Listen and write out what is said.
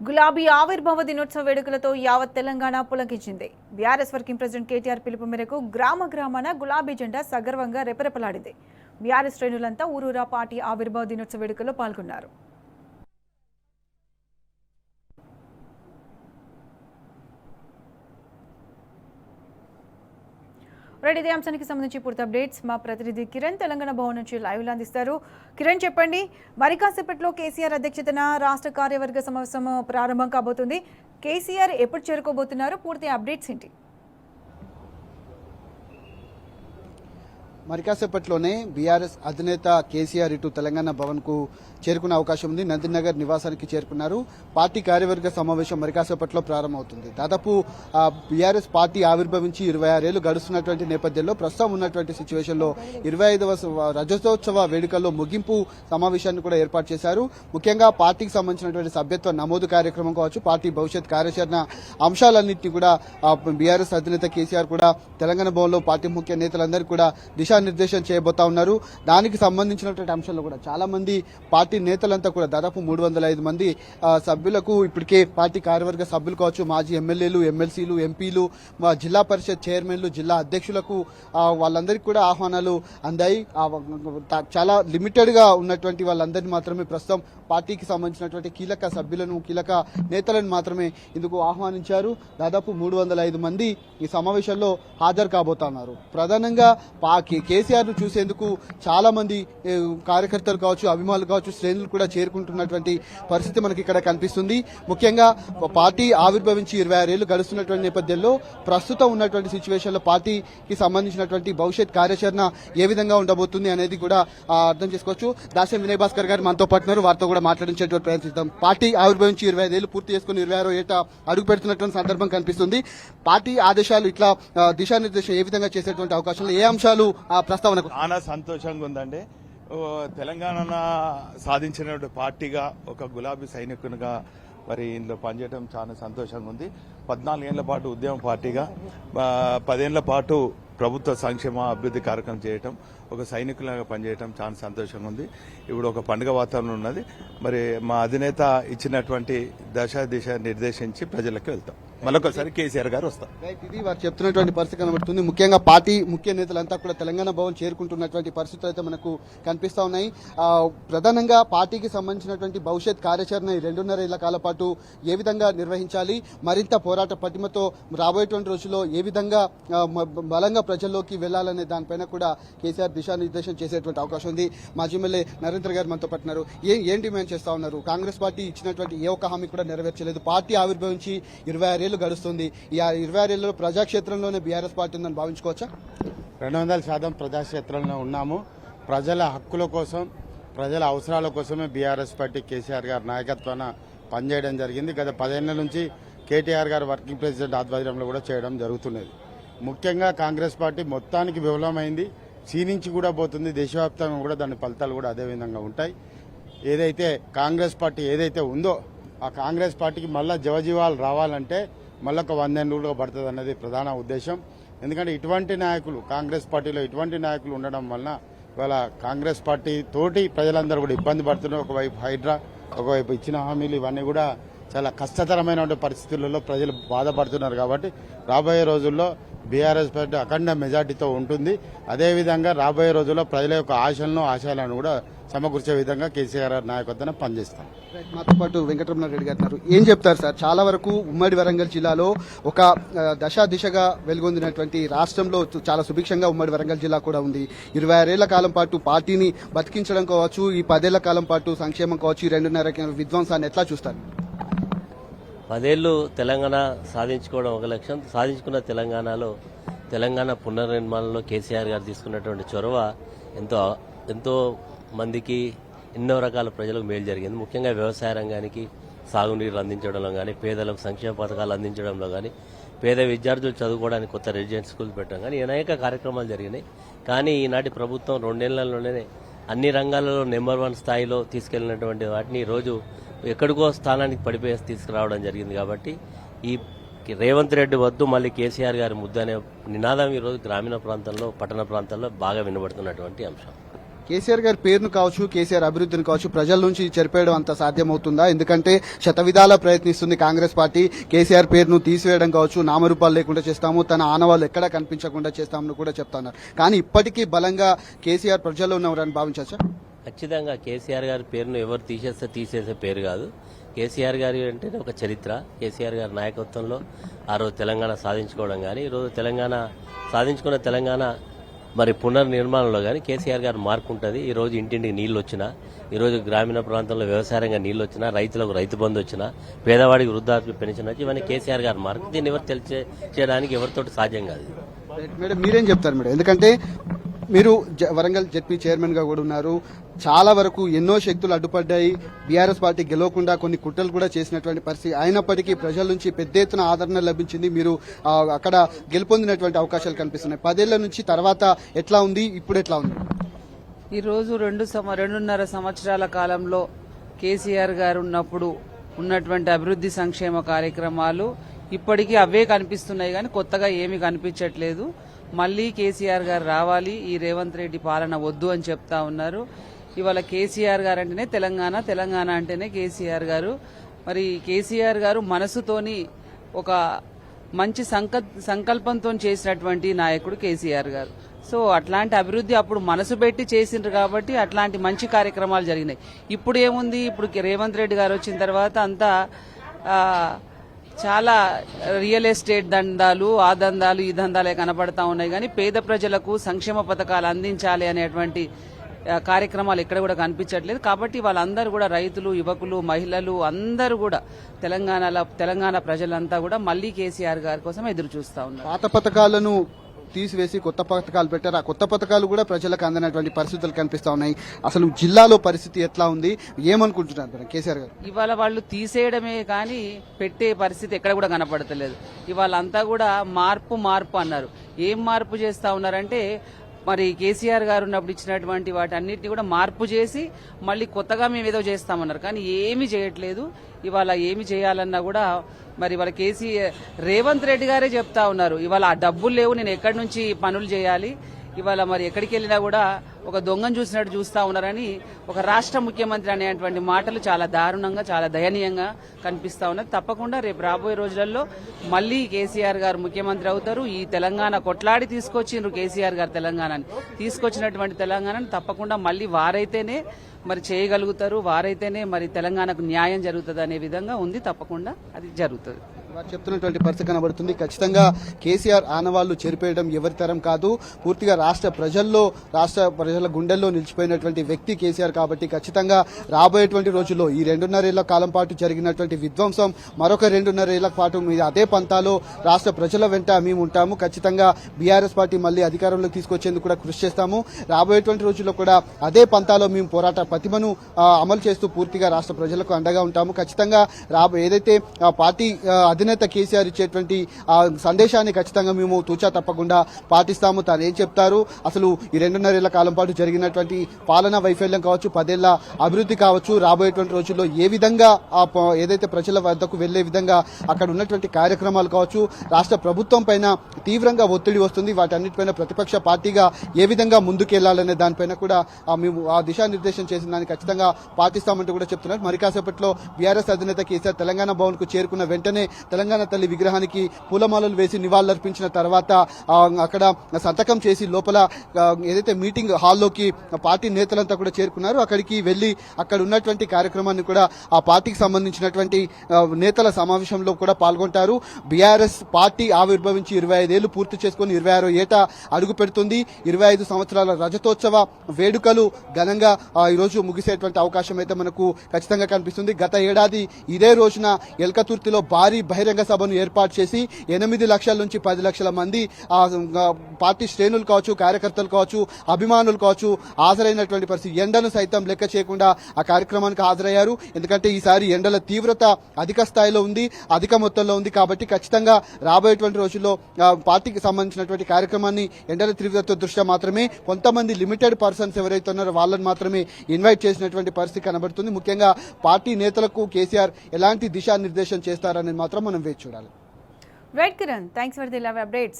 గులాబీ ఆవిర్భావ దినోత్సవ వేడుకలతో యావత్ తెలంగాణ పులకించింది. బీఆర్ఎస్ వర్కింగ్ ప్రెసిడెంట్ కేటీఆర్ పిలుపు మేరకు గ్రామాన గులాబీ జెండా సగర్వంగా రెపరెపలాడింది. బీఆర్ఎస్ శ్రేణులంతా ఊరూరా పార్టీ ఆవిర్భావ దినోత్సవ వేడుకల్లో పాల్గొన్నారు. ఇదే అంశానికి సంబంధించి పూర్తి అప్డేట్స్ మా ప్రతినిధి కిరణ్ తెలంగాణ భవన్ నుంచి లైవ్ లో అందిస్తారు. కిరణ్, చెప్పండి, మరి కాసేపట్లో కేసీఆర్ అధ్యక్షతన రాష్ట్ర కార్యవర్గ సమావేశం ప్రారంభం కాబోతుంది. కేసీఆర్ ఎప్పుడు చేరుకోబోతున్నారు? పూర్తి అప్డేట్స్ ఏంటి? మరి కాసేపట్లోనే బీఆర్ఎస్ అధినేత కేసీఆర్ ఇటు తెలంగాణ భవన్ కు చేరుకునే అవకాశం ఉంది. నందినగర్ నివాసానికి చేరుకున్నారు. పార్టీ కార్యవర్గ సమావేశం మరి కాసేపట్లో ప్రారంభమవుతుంది. దాదాపు బీఆర్ఎస్ పార్టీ ఆవిర్భవించి 26 ఏళ్లు గడుస్తున్నటువంటి నేపథ్యంలో ప్రస్తుతం ఉన్నటువంటి సిచ్యువేషన్ లో 25వ రజతోత్సవ వేడుకల్లో ముగింపు సమావేశాన్ని కూడా ఏర్పాటు చేశారు. ముఖ్యంగా పార్టీకి సంబంధించినటువంటి సభ్యత్వ నమోదు కార్యక్రమం కావచ్చు, పార్టీ భవిష్యత్ కార్యాచరణ అంశాలన్నింటినీ కూడా బీఆర్ఎస్ అధినేత కేసీఆర్ కూడా తెలంగాణ భవన్ లో పార్టీ ముఖ్య నేతలందరికీ కూడా దిశానిర్దేశం చేయబోతా ఉన్నారు. దానికి సంబంధించినటువంటి అంశాల్లో కూడా చాలా మంది పార్టీ నేతలంతా కూడా దాదాపు 305 మంది సభ్యులకు ఇప్పటికే పార్టీ కార్యవర్గ సభ్యులు కావచ్చు, మాజీ ఎమ్మెల్యేలు, ఎమ్మెల్సీలు, ఎంపీలు, జిల్లా పరిషత్ చైర్మన్లు, జిల్లా అధ్యక్షులకు వాళ్ళందరికీ కూడా ఆహ్వానాలు అందాయి. చాలా లిమిటెడ్ గా ఉన్నటువంటి వాళ్ళందరినీ మాత్రమే ప్రస్తుతం పార్టీకి సంబంధించినటువంటి కీలక సభ్యులను, కీలక నేతలను మాత్రమే ఇందుకు ఆహ్వానించారు. దాదాపు 305 మంది ఈ సమావేశంలో హాజరు కాబోతున్నారు. ప్రధానంగా కేసీఆర్ ను చూసేందుకు చాలా మంది కార్యకర్తలు కావచ్చు, అభిమానులు కావచ్చు, శ్రేణులు కూడా చేరుకుంటున్నటువంటి పరిస్థితి మనకి ఇక్కడ కనిపిస్తుంది. ముఖ్యంగా పార్టీ ఆవిర్భవించి 26 ఏళ్లు గడుస్తున్నటువంటి నేపథ్యంలో ప్రస్తుతం ఉన్నటువంటి సిచ్యువేషన్ లో పార్టీకి సంబంధించినటువంటి భవిష్యత్ కార్యాచరణ ఏ విధంగా ఉండబోతుంది అనేది కూడా అర్థం చేసుకోవచ్చు. దాశం వినయ్ భాస్కర్ గారు మనతో పాటున్నారు. వారితో కూడా మాట్లాడించేటువంటి ప్రయత్నిస్తాం. పార్టీ ఆవిర్భవించి 25 ఏళ్లు పూర్తి చేసుకుని 26వ ఏట అడుగు పెడుతున్నటువంటి సందర్భం కనిపిస్తుంది. పార్టీ ఆదేశాలు ఇట్లా దిశానిర్దేశం ఏ విధంగా చేసేటువంటి అవకాశాలు, ఏ అంశాలు ప్రస్తావనకు? చాలా సంతోషంగా ఉందండి. తెలంగాణ సాధించిన పార్టీగా ఒక గులాబీ సైనికునిగా మరి ఇందులో పనిచేయడం చాలా సంతోషంగా ఉంది. 14 ఏళ్ల పాటు ఉద్యమ పార్టీగా, 10 ఏళ్ల పాటు ప్రభుత్వ సంక్షేమ అభివృద్ధి కార్యక్రమం చేయటం, ఒక సైనికులుగా పనిచేయటం చాలా సంతోషంగా ఉంది. ఇప్పుడు ఒక పండుగ వాతావరణం ఉన్నది. మరి మా అధినేత ఇచ్చినటువంటి దిశ నిర్దేశించి ప్రజలకు వెళ్తాం. మరొకసారి కేసీఆర్ గారు వస్తారు. ఇది వారు చెప్తున్నటువంటి పరిస్థితి కనబడుతుంది. ముఖ్యంగా పార్టీ ముఖ్య నేతలంతా కూడా తెలంగాణ భవన్ చేరుకుంటున్నటువంటి పరిస్థితులు అయితే మనకు కనిపిస్తా ఉన్నాయి. ప్రధానంగా పార్టీకి సంబంధించినటువంటి భవిష్యత్ కార్యాచరణ 2.5 ఏళ్ల కాల పాటు ఏ విధంగా నిర్వహించాలి, మరింత పోరాట పటిమతో రాబోయేటువంటి రోజుల్లో ఏ విధంగా బలంగా ప్రజల్లోకి వెళ్లాలనే దానిపైన కూడా కేసీఆర్ దిశానిర్దేశం చేసేటువంటి అవకాశం ఉంది. మాజీ ఎమ్మెల్యే నరేంద్ర గారు మనతో పట్టినారు. ఏం డిమాండ్ చేస్తా ఉన్నారు? కాంగ్రెస్ పార్టీ ఇచ్చినటువంటి ఏ ఒక్క హామీ కూడా నెరవేర్చలేదు. పార్టీ ఆవిర్భవించి 26 ఏళ్లు గడుస్తుంది. ఈ 26 ఏళ్లలో ప్రజాక్షేత్రంలోనే బీఆర్ఎస్ పార్టీ ఉందని భావించుకోవచ్చా? 200% ప్రజాక్షేత్రంలో ఉన్నాము. ప్రజల హక్కుల కోసం, ప్రజల అవసరాల కోసమే బీఆర్ఎస్ పార్టీ కేసీఆర్ గారి నాయకత్వాన పనిచేయడం జరిగింది. గత 10 ఏళ్ల నుంచి కేటీఆర్ గారు వర్కింగ్ ప్రెసిడెంట్ ఆధ్వర్యంలో కూడా చేయడం జరుగుతున్నది. ముఖ్యంగా కాంగ్రెస్ పార్టీ మొత్తానికి విఫలమైంది, క్షీణించి కూడా పోతుంది. దేశవ్యాప్తంగా కూడా దాని ఫలితాలు కూడా అదే విధంగా ఉంటాయి. ఏదైతే కాంగ్రెస్ పార్టీ ఏదైతే ఉందో ఆ కాంగ్రెస్ పార్టీకి మళ్ళా జవజీవాలు రావాలంటే మళ్ళీ ఒక 100 ఏళ్ళు పడుతుంది అన్నది ప్రధాన ఉద్దేశం. ఎందుకంటే ఇటువంటి నాయకులు కాంగ్రెస్ పార్టీలో ఇటువంటి నాయకులు ఉండడం వలన ఇవాళ కాంగ్రెస్ పార్టీ తోటి ప్రజలందరూ కూడా ఇబ్బంది పడుతున్నారు. ఒకవైపు హైడ్రా, ఒకవైపు ఇచ్చిన హామీలు, ఇవన్నీ కూడా చాలా కష్టతరమైన పరిస్థితులలో ప్రజలు బాధపడుతున్నారు. కాబట్టి రాబోయే రోజుల్లో బీఆర్ఎస్ పార్టీ అఖండ మెజార్టీతో ఉంటుంది. అదేవిధంగా రాబోయే రోజుల్లో ప్రజల యొక్క ఆశయాలను కూడా సమకూర్చే విధంగా కేసీఆర్ నాయకత్వం పనిచేస్తాం. మాతో పాటు వెంకటరమణారెడ్డి గారు ఏం చెప్తారు సార్? చాలా వరకు ఉమ్మడి వరంగల్ జిల్లాలో ఒక దిశగా వెలుగొందినటువంటి రాష్ట్రంలో చాలా సుభిక్షంగా ఉమ్మడి వరంగల్ జిల్లా కూడా ఉంది. 26 ఏళ్ల కాలం పాటు పార్టీని బతికించడం కావచ్చు, ఈ 10 ఏళ్ల కాలం పాటు సంక్షేమం కావచ్చు, ఈ 2.5 విధ్వంసాన్ని ఎట్లా చూస్తారు? 10 ఏళ్లు తెలంగాణ సాధించుకోవడం ఒక లక్ష్యం. సాధించుకున్న తెలంగాణలో తెలంగాణ పునర్నిర్మాణంలో కేసీఆర్ గారు తీసుకున్నటువంటి చొరవ ఎంతో మందికి, ఎన్నో రకాల ప్రజలకు మేలు జరిగింది. ముఖ్యంగా వ్యవసాయ రంగానికి సాగునీరు అందించడంలో కానీ, పేదలకు సంక్షేమ పథకాలు అందించడంలో కానీ, పేద విద్యార్థులు చదువుకోవడానికి కొత్త రెసిడెంట్ స్కూల్ పెట్టడం కానీ అనేక కార్యక్రమాలు జరిగినాయి. కానీ ఈనాటి ప్రభుత్వం 2 ఏళ్లలోనే అన్ని రంగాలలో నెంబర్ 1 స్థాయిలో తీసుకెళ్లినటువంటి వాటిని ఈరోజు ఎక్కడికో స్థానానికి పడిపోయి తీసుకురావడం జరిగింది. కాబట్టి ఈ రేవంత్ రెడ్డి వద్దు మళ్ళీ కేసీఆర్ గారి ముద్దు అనే నినాదం ఈరోజు గ్రామీణ ప్రాంతంలో, పట్టణ ప్రాంతాల్లో బాగా వినబడుతున్నటువంటి అంశం. కేసీఆర్ గారి పేరును కావచ్చు, కేసీఆర్ అభివృద్ధిని కావచ్చు ప్రజల నుంచి చెరిపేయడం అంత సాధ్యమవుతుందా? ఎందుకంటే శతవిధాలా ప్రయత్నిస్తుంది కాంగ్రెస్ పార్టీ. కేసీఆర్ పేరును తీసివేయడం కావచ్చు, నామరూపాలు లేకుండా చేస్తాము, తన ఆనవాళ్ళు ఎక్కడా కనిపించకుండా చేస్తామని కూడా చెప్తున్నారు. కానీ ఇప్పటికీ బలంగా కేసీఆర్ ప్రజల్లో ఉన్నవారని భావించచ్చా? ఖచ్చితంగా కేసీఆర్ గారి పేరును ఎవరు తీసేసే పేరు కాదు. కేసీఆర్ గారి అంటే ఒక చరిత్ర. కేసీఆర్ గారి నాయకత్వంలో ఆ రోజు తెలంగాణ సాధించుకోవడం కానీ, ఈరోజు సాధించుకున్న తెలంగాణ మరి పునర్నిర్మాణంలో కానీ కేసీఆర్ గారు మార్కు ఉంటుంది. ఈరోజు ఇంటింటికి నీళ్లు వచ్చినా, ఈరోజు గ్రామీణ ప్రాంతంలో వ్యవసాయంగా నీళ్లు వచ్చినా, రైతులకు రైతు బంధు వచ్చినా, పేదవాడికి వృద్ధాప్య పెన్షన్ వచ్చి ఇవన్నీ కేసీఆర్ గారి మార్కు. దీన్ని ఎవరు చేయడానికి ఎవరితోటి సాధ్యం కాదు. మేడం మీరేం చెప్తారు మేడం? ఎందుకంటే మీరు వరంగల్ జెడ్పీ చైర్మన్ గా కూడా ఉన్నారు. చాలా వరకు ఎన్నో శక్తులు అడ్డుపడ్డాయి. బీఆర్ఎస్ పార్టీ గెలవకుండా కొన్ని కుట్రలు కూడా చేసినటువంటి పరిస్థితి అయినప్పటికీ ప్రజల నుంచి పెద్ద ఎత్తున ఆదరణ లభించింది. మీరు అక్కడ గెలుపొందినటువంటి అవకాశాలు కనిపిస్తున్నాయి. 10 ఏళ్ల నుంచి తర్వాత ఎట్లా ఉంది, ఇప్పుడు ఎట్లా ఉంది? ఈరోజు 2.5 సంవత్సరాల కాలంలో కేసీఆర్ గారు ఉన్నప్పుడు ఉన్నటువంటి అభివృద్ధి సంక్షేమ కార్యక్రమాలు ఇప్పటికీ అవే కనిపిస్తున్నాయి కానీ కొత్తగా ఏమీ కనిపించట్లేదు. మళ్లీ కేసీఆర్ గారు రావాలి, ఈ రేవంత్ రెడ్డి పాలన వద్దు అని చెప్తా ఉన్నారు. ఇవాళ కేసీఆర్ గారు అంటేనే తెలంగాణ, తెలంగాణ అంటేనే కేసీఆర్ గారు. మరి కేసీఆర్ గారు మనసుతోని ఒక మంచి సంకల్పంతో చేసినటువంటి నాయకుడు కేసీఆర్ గారు. సో అట్లాంటి అభివృద్ధి అప్పుడు మనసు పెట్టి చేసిండ్రు కాబట్టి అట్లాంటి మంచి కార్యక్రమాలు జరిగినాయి. ఇప్పుడు ఏముంది, ఇప్పుడు రేవంత్ రెడ్డి గారు వచ్చిన తర్వాత అంతా చాలా రియల్ ఎస్టేట్ దందాలు, ఆ దందాలు ఈ దందాలే కనబడతా ఉన్నాయి కానీ పేద ప్రజలకు సంక్షేమ పథకాలు అందించాలి అనేటువంటి కార్యక్రమాలు ఎక్కడ కూడా కనిపించట్లేదు. కాబట్టి వాళ్ళందరూ కూడా రైతులు, యువకులు, మహిళలు అందరూ కూడా తెలంగాణ ప్రజలంతా కూడా మళ్లీ కేసీఆర్ గారి కోసం ఎదురు చూస్తా ఉన్నారు. పాత పథకాలను తీసివేసి కొత్త పథకాలు పెట్టారు. ఆ కొత్త పథకాలు కూడా ప్రజలకు అందనటువంటి పరిస్థితులు కనిపిస్తా ఉన్నాయి. అసలు జిల్లాలో పరిస్థితి ఎట్లా ఉంది, ఏమనుకుంటున్నారు కేసీఆర్ గారు? ఇవాళ వాళ్ళు తీసేయడమే కానీ పెట్టే పరిస్థితి ఎక్కడ కూడా కనపడతలేదు. ఇవాళ అంతా కూడా మార్పు అన్నారు. ఏం మార్పు చేస్తా ఉన్నారంటే మరి కేసీఆర్ గారు ఉన్నప్పుడు ఇచ్చినటువంటి వాటి అన్నిటిని కూడా మార్పు చేసి మళ్ళీ కొత్తగా మేము ఏదో చేస్తామన్నారు. కానీ ఏమీ చేయట్లేదు. ఇవాళ ఏమి చేయాలన్నా కూడా మరి వాళ్ళ రేవంత్ రెడ్డి గారే చెప్తా ఉన్నారు, ఇవాళ ఆ డబ్బులు లేవు, నేను ఎక్కడి నుంచి పనులు చేయాలి, ఇవాళ మరి ఎక్కడికి వెళ్ళినా కూడా ఒక దొంగను చూసినట్టు చూస్తా ఉన్నారని ఒక రాష్ట్ర ముఖ్యమంత్రి అనేటువంటి మాటలు చాలా దారుణంగా, చాలా దయనీయంగా కనిపిస్తా ఉన్నాయి. తప్పకుండా రేపు రాబోయే రోజులలో మళ్లీ కేసీఆర్ గారు ముఖ్యమంత్రి అవుతారు. ఈ తెలంగాణ కొట్లాడి తీసుకొచ్చిండ్రు కేసీఆర్ గారు తెలంగాణని, తీసుకొచ్చినటువంటి తెలంగాణని తప్పకుండా మళ్లీ వారైతేనే మరి చేయగలుగుతారు, వారైతేనే మరి తెలంగాణకు న్యాయం జరుగుతుంది అనే విధంగా ఉంది. తప్పకుండా అది జరుగుతుంది. వారు చెప్తున్నటువంటి పరిస్థితి కనబడుతుంది. ఖచ్చితంగా కేసీఆర్ ఆనవాళ్లు చెరిపేయడం ఎవరి తరం కాదు, పూర్తిగా రాష్ట్ర ప్రజల గుండెల్లో నిలిచిపోయినటువంటి వ్యక్తి కేసీఆర్. కాబట్టి ఖచ్చితంగా రాబోయేటువంటి రోజుల్లో ఈ 2.5 ఏళ్ల కాలం పాటు జరిగినటువంటి విధ్వంసం మరొక 2.5 ఏళ్ల పాటు మీద అదే పంతాలో రాష్ట్ర ప్రజల వెంట మేము ఉంటాము. ఖచ్చితంగా బీఆర్ఎస్ పార్టీ మళ్లీ అధికారంలోకి తీసుకొచ్చేందుకు కూడా కృషి చేస్తాము. రాబోయేటువంటి రోజుల్లో కూడా అదే పంతాలో మేము పోరాట ప్రతిభను అమలు చేస్తూ పూర్తిగా రాష్ట్ర ప్రజలకు అండగా ఉంటాము. ఖచ్చితంగా ఏదైతే పార్టీ అధినేత కేసీఆర్ ఇచ్చేటువంటి సందేశాన్ని ఖచ్చితంగా మేము తూచా తప్పకుండా పాటిస్తాము. తాను ఏం చెప్తారు, అసలు ఈ 2.5 ఏళ్ల కాలం పాటు జరిగినటువంటి పాలనా వైఫల్యం కావచ్చు, 10 ఏళ్ల అభివృద్ధి కావచ్చు, రాబోయేటువంటి రోజుల్లో ఏ విధంగా ఏదైతే ప్రజల వద్దకు వెళ్లే విధంగా అక్కడ ఉన్నటువంటి కార్యక్రమాలు కావచ్చు, రాష్ట్ర ప్రభుత్వం పైన తీవ్రంగా ఒత్తిడి వస్తుంది, వాటన్నిటిపైన ప్రతిపక్ష పార్టీగా ఏ విధంగా ముందుకెళ్లాలనే దానిపైన కూడా మేము ఆ దిశానిర్దేశం చేసిన దాన్ని ఖచ్చితంగా పాటిస్తామంటూ కూడా చెప్తున్నారు. మరి కాసేపట్లో బీఆర్ఎస్ అధినేత కేసీఆర్ తెలంగాణ భవన్ కు చేరుకున్న వెంటనే తెలంగాణ తల్లి విగ్రహానికి పూలమాలలు వేసి నివాళులర్పించిన తర్వాత అక్కడ సంతకం చేసి లోపల ఏదైతే మీటింగ్ హాల్లోకి పార్టీ నేతలంతా కూడా చేరుకున్నారు. అక్కడికి వెళ్లి అక్కడ ఉన్నటువంటి కార్యక్రమాన్ని కూడా ఆ పార్టీకి సంబంధించినటువంటి నేతల సమావేశంలో కూడా పాల్గొంటారు. బీఆర్ఎస్ పార్టీ ఆవిర్భవించి 25 ఏళ్లు పూర్తి చేసుకుని 26వ ఏట అడుగు పెడుతుంది. 25 సంవత్సరాల రజతోత్సవ వేడుకలు ఘనంగా ఈరోజు ముగిసేటువంటి అవకాశం అయితే మనకు ఖచ్చితంగా కనిపిస్తుంది. గత ఏడాది ఇదే రోజున ఎల్కతుర్తిలో భారీ బహిరంగ సభను ఏర్పాటు చేసి 8 లక్షల నుంచి 10 లక్షల మంది పార్టీ శ్రేణులు కావచ్చు, కార్యకర్తలు కావచ్చు, అభిమానులు కావచ్చు హాజరైనటువంటి పరిస్థితి. ఎండను సైతం లెక్క చేయకుండా ఆ కార్యక్రమానికి హాజరయ్యారు. ఎందుకంటే ఈసారి ఎండల తీవ్రత అధిక స్థాయిలో ఉంది, అధిక మొత్తంలో ఉంది. కాబట్టి ఖచ్చితంగా రాబోయేటువంటి రోజుల్లో పార్టీకి సంబంధించినటువంటి కార్యక్రమాన్ని ఎండల తీవ్రత దృష్ట్యా మాత్రమే కొంతమంది లిమిటెడ్ పర్సన్స్ ఎవరైతే ఉన్నారో వాళ్ళని మాత్రమే ఇన్వైట్ చేసినటువంటి పరిస్థితి కనబడుతుంది. ముఖ్యంగా పార్టీ నేతలకు కేసీఆర్ ఎలాంటి దిశానిర్దేశం చేస్తారనేది మాత్రం మనం వేచి చూడాలి. Right Kiran, thanks for the love updates.